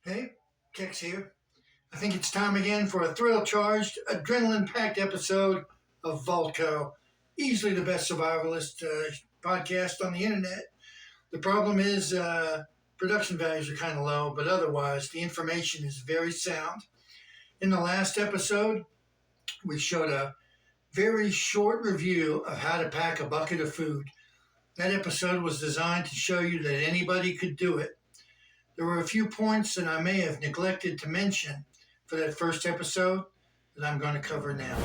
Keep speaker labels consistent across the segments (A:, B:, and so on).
A: Hey, Kex here. I think it's time again for a thrill-charged, adrenaline-packed episode of Volco, easily the best survivalist podcast on the internet. The problem is production values are kind of low, but otherwise the information is very sound. In the last episode, we showed a very short review of how to pack a bucket of food. That episode was designed to show you that anybody could do it. There were a few points that I may have neglected to mention for that first episode that I'm going to cover now.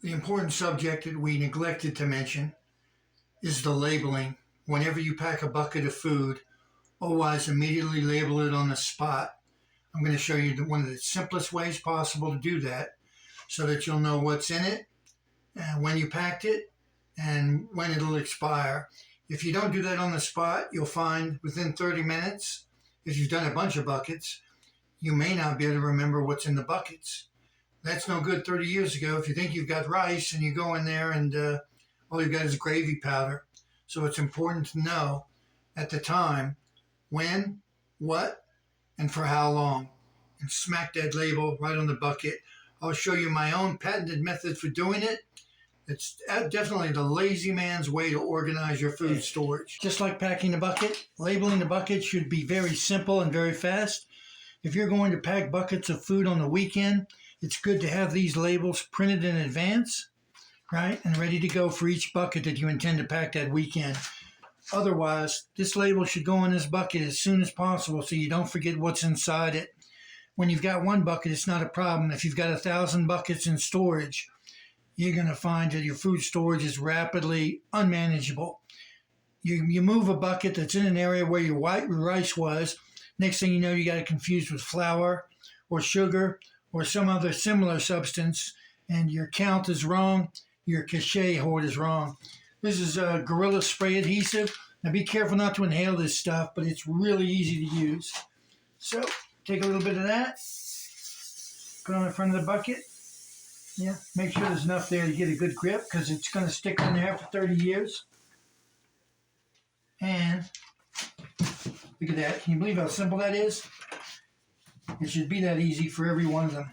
A: The important subject that we neglected to mention is the labeling. Whenever you pack a bucket of food, always immediately label it on the spot. I'm going to show you one of the simplest ways possible to do that so that you'll know what's in it, and when you packed it, and when it'll expire. If you don't do that on the spot, you'll find within 30 minutes, if you've done a bunch of buckets, you may not be able to remember what's in the buckets. That's no good 30 years ago if you think you've got rice and you go in there and all you've got is gravy powder. So it's important to know at the time when, what, and for how long. And smack that label right on the bucket. I'll show you my own patented method for doing it. It's definitely the lazy man's way to organize your food storage. Just like packing a bucket, labeling the bucket should be very simple and very fast. If you're going to pack buckets of food on the weekend, it's good to have these labels printed in advance, right, and ready to go for each bucket that you intend to pack that weekend. Otherwise, this label should go in this bucket as soon as possible so you don't forget what's inside it. When you've got one bucket, it's not a problem. If you've got 1,000 buckets in storage, you're going to find that your food storage is rapidly unmanageable. You move a bucket that's in an area where your white rice was, next thing you know, you got it confused with flour or sugar or some other similar substance, and your count is wrong, your cachet hoard is wrong. This is a Gorilla Spray adhesive. Now be careful not to inhale this stuff, but it's really easy to use. So take a little bit of that, put it on the front of the bucket. Yeah, make sure there's enough there to get a good grip because it's going to stick in there for 30 years. And look at that. Can you believe how simple that is? It should be that easy for every one of them.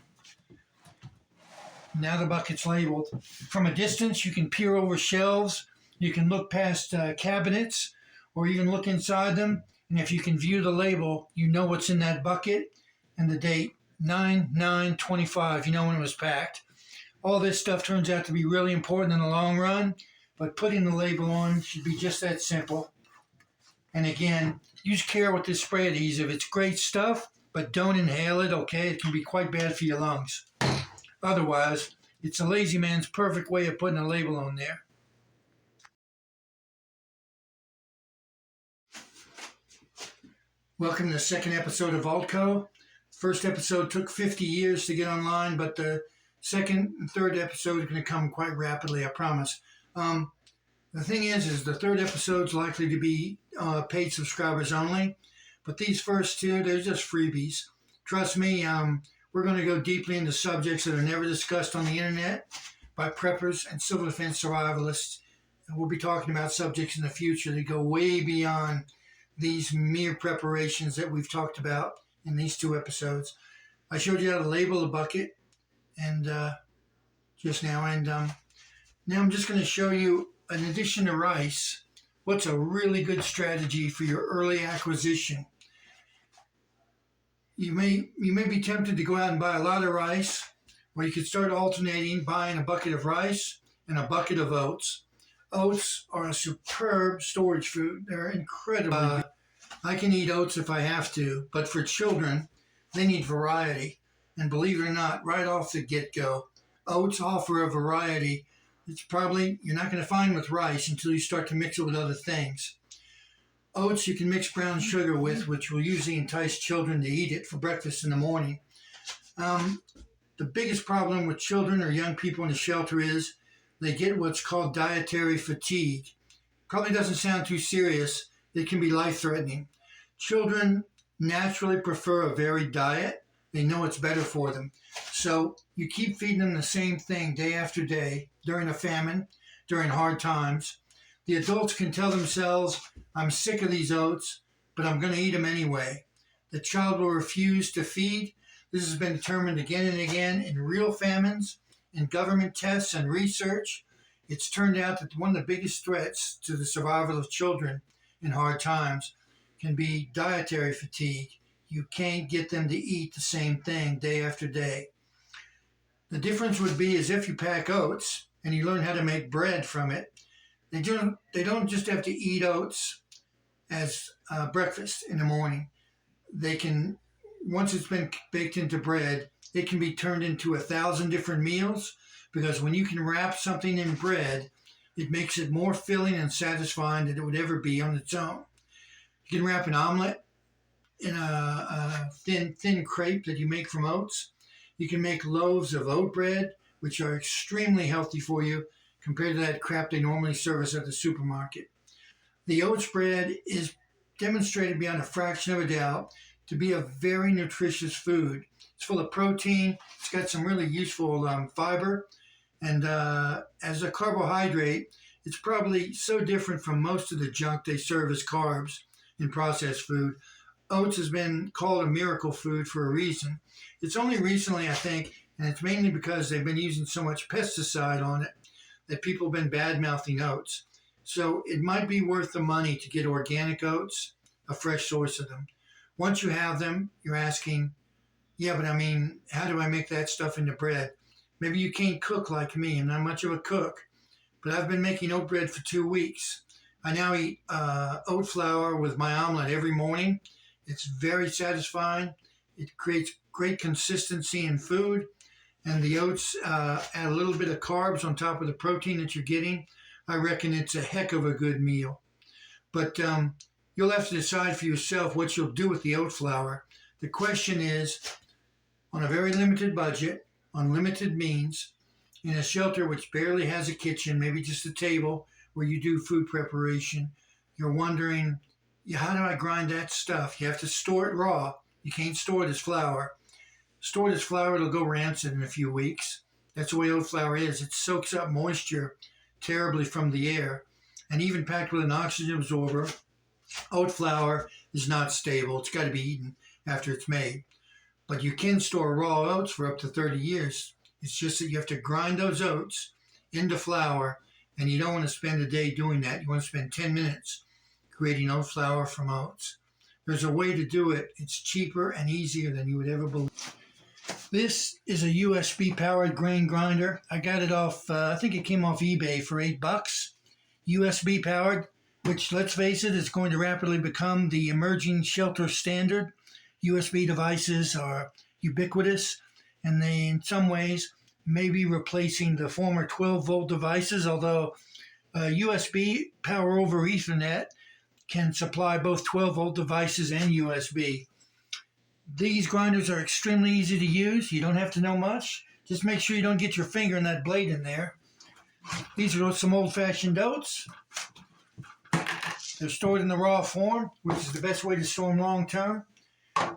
A: Now the bucket's labeled. From a distance, you can peer over shelves. You can look past cabinets or even look inside them. And if you can view the label, you know what's in that bucket and the date, 9/9/25. You know when it was packed. All this stuff turns out to be really important in the long run, but putting the label on should be just that simple. And again, use care with this spray adhesive. It's great stuff, but don't inhale it, okay? It can be quite bad for your lungs. Otherwise, it's a lazy man's perfect way of putting a label on there. Welcome to the second episode of Volco. First episode took 50 years to get online, but the second and third episode are going to come quite rapidly, I promise. The thing is the third episode's likely to be paid subscribers only, but these first two, they're just freebies. Trust me, we're going to go deeply into subjects that are never discussed on the internet by preppers and civil defense survivalists. And we'll be talking about subjects in the future that go way beyond these mere preparations that we've talked about in these two episodes. I showed you how to label a bucket and just now, and now I'm just going to show you, in addition to rice, what's a really good strategy for your early acquisition. You may be tempted to go out and buy a lot of rice, or you could start alternating buying a bucket of rice and a bucket of oats. Oats are a superb storage food. They're incredible. I can eat oats if I have to, but for children, they need variety. And believe it or not, right off the get-go, oats offer a variety it's probably you're not going to find with rice until you start to mix it with other things. Oats you can mix brown sugar with, which will usually entice children to eat it for breakfast in the morning. The biggest problem with children or young people in the shelter is they get what's called dietary fatigue. Probably doesn't sound too serious. It can be life-threatening. Children naturally prefer a varied diet. They know it's better for them. So you keep feeding them the same thing day after day during a famine, during hard times. The adults can tell themselves, I'm sick of these oats, but I'm going to eat them anyway. The child will refuse to feed. This has been determined again and again in real famines, in government tests and research. It's turned out that one of the biggest threats to the survival of children in hard times can be dietary fatigue. You can't get them to eat the same thing day after day. The difference would be is if you pack oats and you learn how to make bread from it, they don't just have to eat oats as breakfast in the morning. They can, once it's been baked into bread, it can be turned into 1,000 different meals, because when you can wrap something in bread, it makes it more filling and satisfying than it would ever be on its own. You can wrap an omelet in a thin crepe that you make from oats. You can make loaves of oat bread, which are extremely healthy for you compared to that crap they normally serve us at the supermarket. The oats bread is demonstrated beyond a fraction of a doubt to be a very nutritious food. It's full of protein. It's got some really useful fiber. And as a carbohydrate, it's probably so different from most of the junk they serve as carbs in processed food. Oats has been called a miracle food for a reason. It's only recently, I think, and it's mainly because they've been using so much pesticide on it, that people have been bad-mouthing oats. So it might be worth the money to get organic oats, a fresh source of them. Once you have them, you're asking, yeah, but I mean, how do I make that stuff into bread? Maybe you can't cook like me. I'm not much of a cook, but I've been making oat bread for 2 weeks. I now eat oat flour with my omelet every morning. It's very satisfying. It creates great consistency in food. And the oats add a little bit of carbs on top of the protein that you're getting. I reckon it's a heck of a good meal. But you'll have to decide for yourself what you'll do with the oat flour. The question is, on a very limited budget, on limited means, in a shelter which barely has a kitchen, maybe just a table where you do food preparation, you're wondering, yeah, how do I grind that stuff? You have to store it raw. You can't store it as flour. Stored as flour, it'll go rancid in a few weeks. That's the way oat flour is. It soaks up moisture terribly from the air. And even packed with an oxygen absorber, oat flour is not stable. It's got to be eaten after it's made. But you can store raw oats for up to 30 years. It's just that you have to grind those oats into flour, and you don't want to spend a day doing that. You want to spend 10 minutes creating oat flour from oats. There's a way to do it. It's cheaper and easier than you would ever believe. This is a USB-powered grain grinder. I got it off, I think it came off eBay for $8. USB-powered, which, let's face it, is going to rapidly become the emerging shelter standard. USB devices are ubiquitous, and they, in some ways, may be replacing the former 12-volt devices, although USB power over Ethernet can supply both 12-volt devices and USB. These grinders are extremely easy to use. You don't have to know much. Just make sure you don't get your finger in that blade in there. These are some old-fashioned oats. They're stored in the raw form, which is the best way to store them long-term.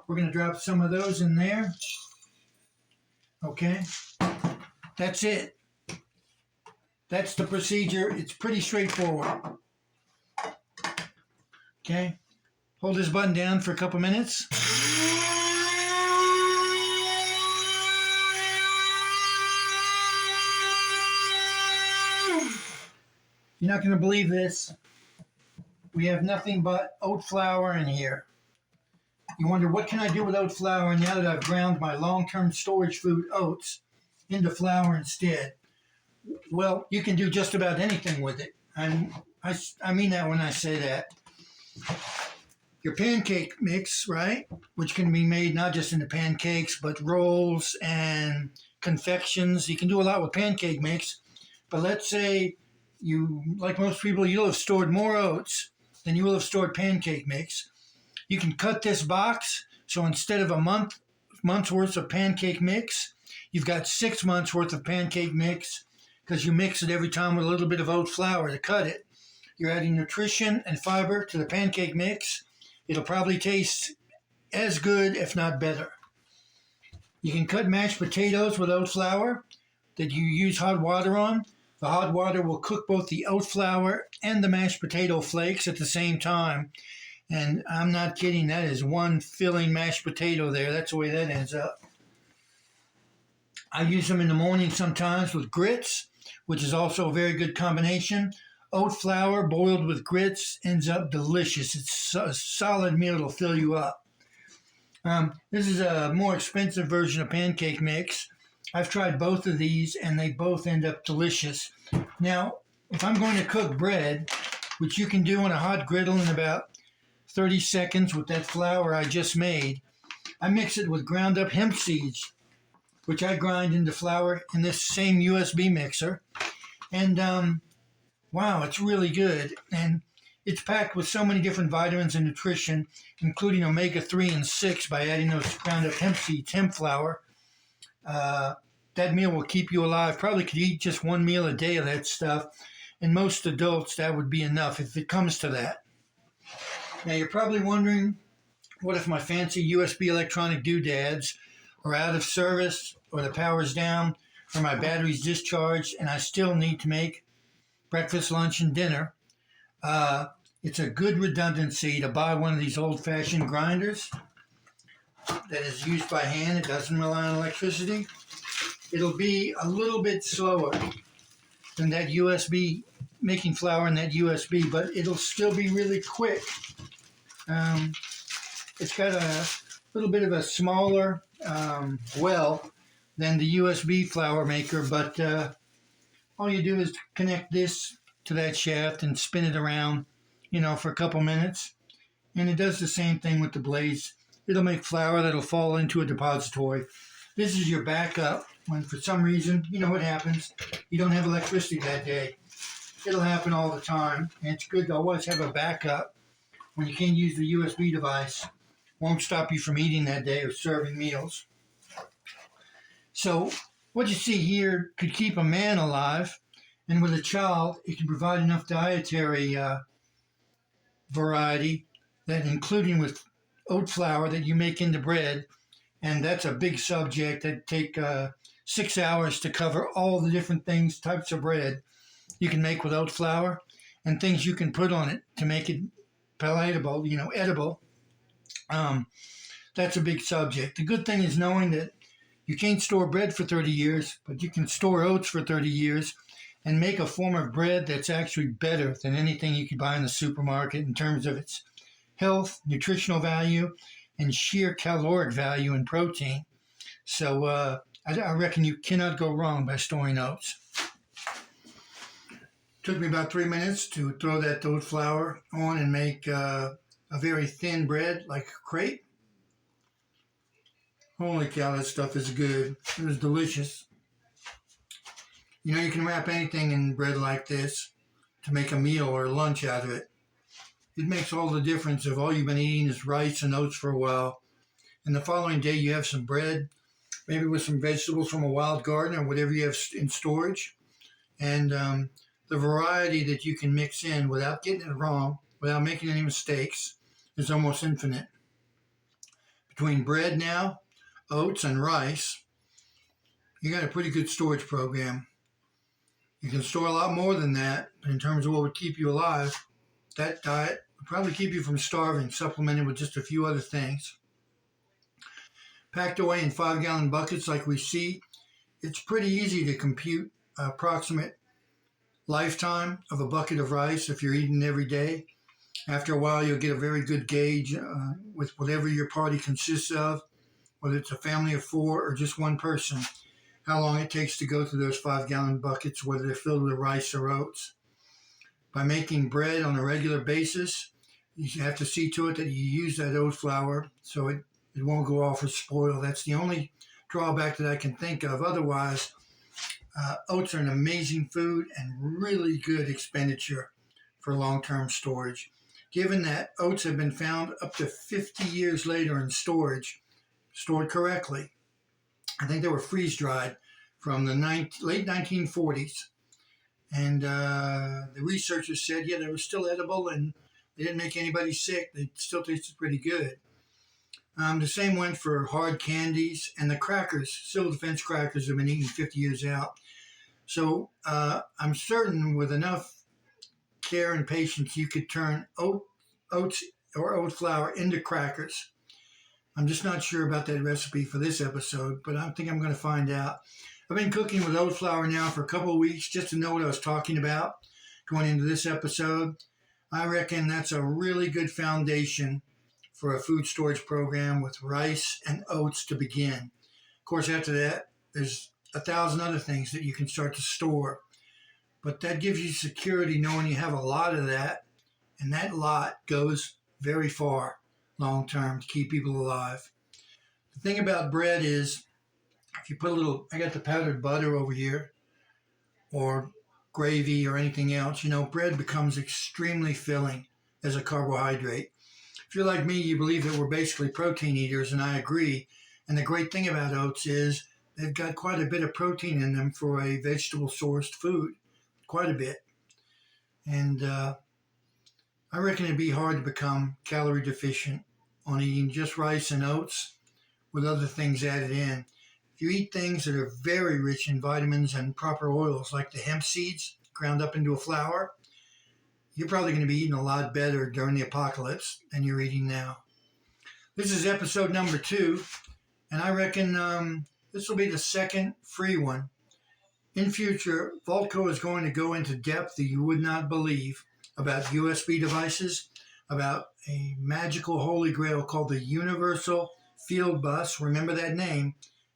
A: We're going to drop some of those in there. Okay. That's it. That's the procedure. It's pretty straightforward. Okay. Hold this button down for a couple minutes. You're not going to believe this. We have nothing but oat flour in here. You wonder, what can I do with oat flour now that I've ground my long-term storage food oats into flour instead? Well, you can do just about anything with it. I mean that when I say that. Your pancake mix, right, which can be made not just into pancakes, but rolls and confections. You can do a lot with pancake mix. But let's say you, like most people, you'll have stored more oats than you will have stored pancake mix. You can cut this box, so instead of a month's worth of pancake mix, you've got 6 months worth of pancake mix, because you mix it every time with a little bit of oat flour to cut it. You're adding nutrition and fiber to the pancake mix. It'll probably taste as good, if not better. You can cut mashed potatoes with oat flour that you use hot water on. The hot water will cook both the oat flour and the mashed potato flakes at the same time. And I'm not kidding, that is one filling mashed potato there. That's the way that ends up. I use them in the morning sometimes with grits, which is also a very good combination. Oat flour boiled with grits ends up delicious. It's a solid meal that'll fill you up. This is a more expensive version of pancake mix. I've tried both of these, and they both end up delicious. Now, if I'm going to cook bread, which you can do on a hot griddle in about 30 seconds with that flour I just made, I mix it with ground up hemp seeds, which I grind into flour in this same USB mixer. And wow, it's really good. And it's packed with so many different vitamins and nutrition, including omega-3 and 6 by adding those ground up hemp seeds, hemp flour. That meal will keep you alive. Probably could eat just one meal a day of that stuff. And most adults, that would be enough if it comes to that. Now, you're probably wondering, what if my fancy USB electronic doodads are out of service, or the power's down, or my battery's discharged, and I still need to make breakfast, lunch, and dinner? It's a good redundancy to buy one of these old-fashioned grinders that is used by hand. It doesn't rely on electricity. It'll be a little bit slower than that USB, making flour in that USB, but it'll still be really quick. It's got a little bit of a smaller well than the USB flour maker, but all you do is connect this to that shaft and spin it around, for a couple minutes. And it does the same thing with the blades. It'll make flour that'll fall into a depository. This is your backup when for some reason, what happens, you don't have electricity that day. It'll happen all the time, and it's good to always have a backup when you can't use the USB device. Won't stop you from eating that day or serving meals. So what you see here could keep a man alive, and with a child, it can provide enough dietary variety, that including with oat flour that you make into bread, and that's a big subject that take 6 hours to cover all the different things, types of bread you can make with oat flour, and things you can put on it to make it palatable, edible. That's a big subject. The good thing is knowing that you can't store bread for 30 years, but you can store oats for 30 years and make a form of bread that's actually better than anything you could buy in the supermarket in terms of its health, nutritional value, and sheer caloric value and protein. So I reckon you cannot go wrong by storing oats. Took me about 3 minutes to throw that oat flour on and make a very thin bread, like a crepe. Holy cow, that stuff is good. It was delicious. You can wrap anything in bread like this to make a meal or lunch out of it. It makes all the difference if all you've been eating is rice and oats for a while, and the following day you have some bread, maybe with some vegetables from a wild garden or whatever you have in storage, and the variety that you can mix in without getting it wrong, without making any mistakes, is almost infinite. Between bread now, oats, and rice, you got a pretty good storage program. You can store a lot more than that, but in terms of what would keep you alive, that diet would probably keep you from starving, supplemented with just a few other things. Packed away in 5-gallon buckets like we see, it's pretty easy to compute approximate lifetime of a bucket of rice if you're eating every day. After a while, you'll get a very good gauge with whatever your party consists of, whether it's a family of 4 or just one person, how long it takes to go through those 5-gallon buckets, whether they're filled with rice or oats. By making bread on a regular basis, you have to see to it that you use that oat flour so it won't go off or spoil. That's the only drawback that I can think of. Otherwise, oats are an amazing food and really good expenditure for long-term storage. Given that oats have been found up to 50 years later in storage, stored correctly. I think they were freeze-dried from the late 1940s. And the researchers said, yeah, they were still edible and they didn't make anybody sick. They still tasted pretty good. The same went for hard candies and the crackers. Civil defense crackers have been eaten 50 years out. So I'm certain with enough care and patience, you could turn oats or oat flour into crackers. I'm just not sure about that recipe for this episode, but I think I'm going to find out. I've been cooking with oat flour now for a couple of weeks just to know what I was talking about going into this episode. I reckon that's a really good foundation for a food storage program with rice and oats to begin. Of course, after that, there's 1,000 other things that you can start to store. But that gives you security knowing you have a lot of that, and that lot goes very far long term to keep people alive. The thing about bread is, if you put a little, I got the powdered butter over here, or gravy or anything else, bread becomes extremely filling as a carbohydrate. If you're like me, you believe that we're basically protein eaters, and I agree. And the great thing about oats is they've got quite a bit of protein in them for a vegetable sourced food, quite a bit. And I reckon it'd be hard to become calorie deficient on eating just rice and oats with other things added in. If you eat things that are very rich in vitamins and proper oils, like the hemp seeds ground up into a flour, you're probably going to be eating a lot better during the apocalypse than you're eating now. This is episode number 2, and I reckon this will be the second free one. In future, Vaultco is going to go into depth that you would not believe about USB devices, about a magical holy grail called the Universal Field Bus. Remember that name.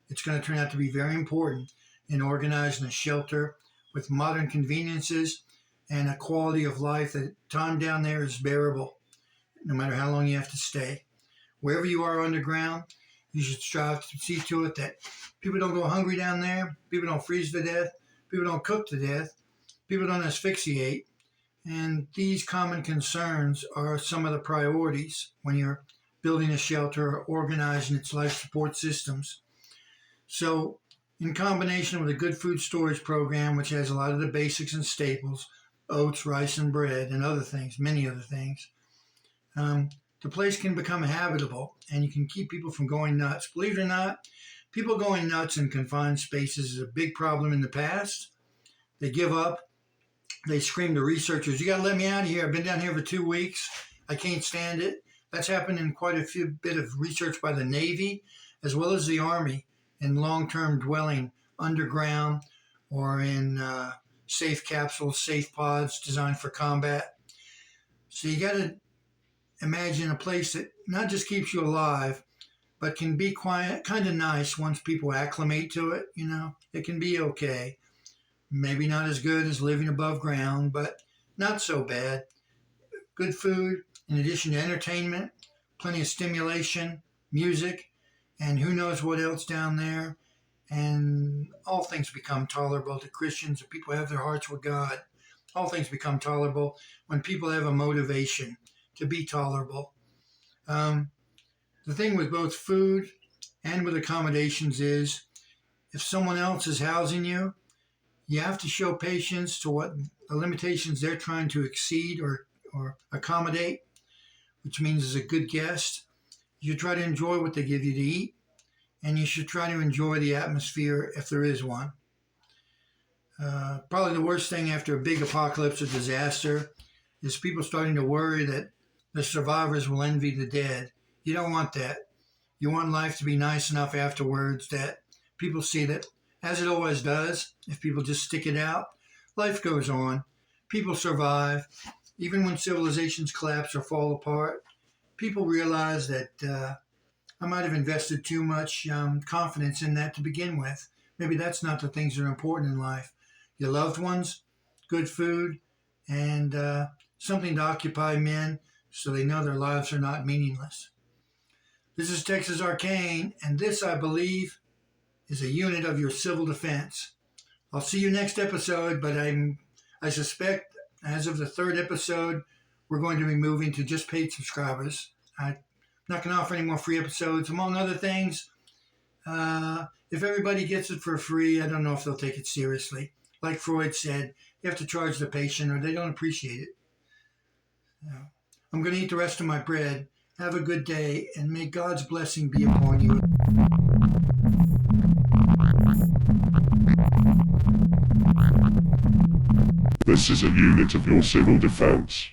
A: It's going to turn out to be very important in organizing a shelter with modern conveniences and a quality of life that time down there is bearable, no matter how long you have to stay. Wherever you are underground, you should strive to see to it that people don't go hungry down there, people don't freeze to death, people don't cook to death, people don't asphyxiate. And these common concerns are some of the priorities when you're building a shelter or organizing its life support systems. So, in combination with a good food storage program, which has a lot of the basics and staples, oats, rice, and bread, and other things, many other things, the place can become habitable and you can keep people from going nuts. Believe it or not, people going nuts in confined spaces is a big problem in the past. They give up. They scream to researchers, you got to let me out of here. I've been down here for 2 weeks. I can't stand it. That's happened in quite a few bit of research by the Navy as well as the Army in long-term dwelling underground or in safe capsules, safe pods designed for combat. So you got to imagine a place that not just keeps you alive, but can be quiet, kind of nice once people acclimate to it. It can be okay. Maybe not as good as living above ground, but not so bad. Good food, in addition to entertainment, plenty of stimulation, music, and who knows what else down there. And all things become tolerable to Christians and people have their hearts with God. All things become tolerable when people have a motivation to be tolerable. The thing with both food and with accommodations is if someone else is housing you, you have to show patience to what the limitations they're trying to exceed or accommodate, which means as a good guest, you try to enjoy what they give you to eat, and you should try to enjoy the atmosphere if there is one. Probably the worst thing after a big apocalypse or disaster is people starting to worry that the survivors will envy the dead. You don't want that. You want life to be nice enough afterwards that people see that, as it always does, if people just stick it out, life goes on. People survive. Even when civilizations collapse or fall apart, people realize that I might have invested too much confidence in that to begin with. Maybe that's not the things that are important in life. Your loved ones, good food, and something to occupy men so they know their lives are not meaningless. This is Texas Arcane, and this, I believe, is a unit of your civil defense. I'll see you next episode, but I suspect as of the 3rd episode, we're going to be moving to just paid subscribers. I'm not going to offer any more free episodes. Among other things, if everybody gets it for free, I don't know if they'll take it seriously. like Freud said, you have to charge the patient or they don't appreciate it. I'm going to eat the rest of my bread. Have a good day, and may God's blessing be upon you.
B: This is a unit of your civil defense.